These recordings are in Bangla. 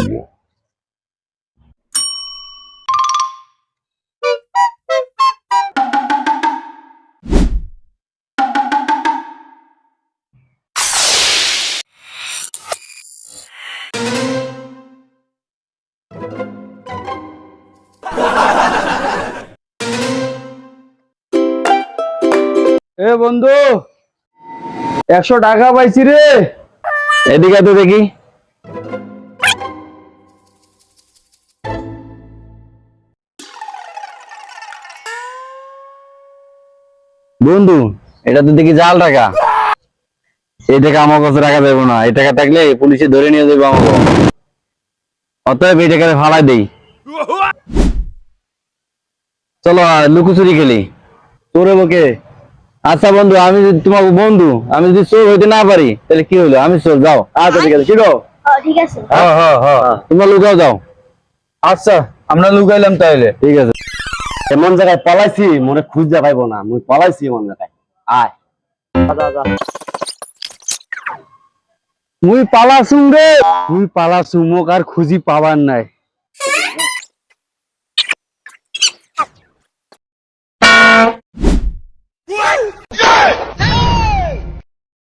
এ বন্ধু 100 টাকা পাইছি রে। এদিকে তো দেখি। বন্ধু, এটা তো দেখি জাল টাকা। এই টাকা আমার কাছে রাখা যাবে না। এই টাকা থাকলে পুলিশে ধরে নিয়ে যাবে আমাকে। অতএব এই টাকা ফালাই দেই। চলো লুকোচুরি খেলি। তোরে বকে আচ্ছা বন্ধু, আমি যদি তোমার বন্ধু, আমি যদি চোর হইতে না পারি তাহলে কি হলো? আমি চোর, যাও। আচ্ছা ঠিক আছে, শিখো। ঠিক আছে। তোমরা লুকাও, যাও। আচ্ছা আমরা লুকাইলাম তাহলে। ঠিক আছে। এমন জায়গায় পলাইছি মনে খুঁজে পাইবো না, মুই পলাইছি এমন জায়গায়। আয় মুই পালাছুম রে, মুই পালাছুম, মোক আর খুঁজি পাবার নাই।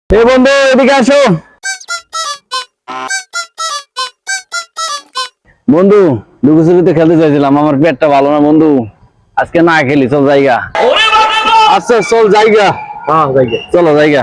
এ বন্ধু, এদিকে আসো। বন্ধু, লুকোচুরিতে খেলতে চাইছিলাম, আমার পেটটা ভালো না বন্ধু, আজকে না খেলি, চল জায়গা। আচ্ছা চল জায়গা। হ্যাঁ জায়গা, চলো জায়গা।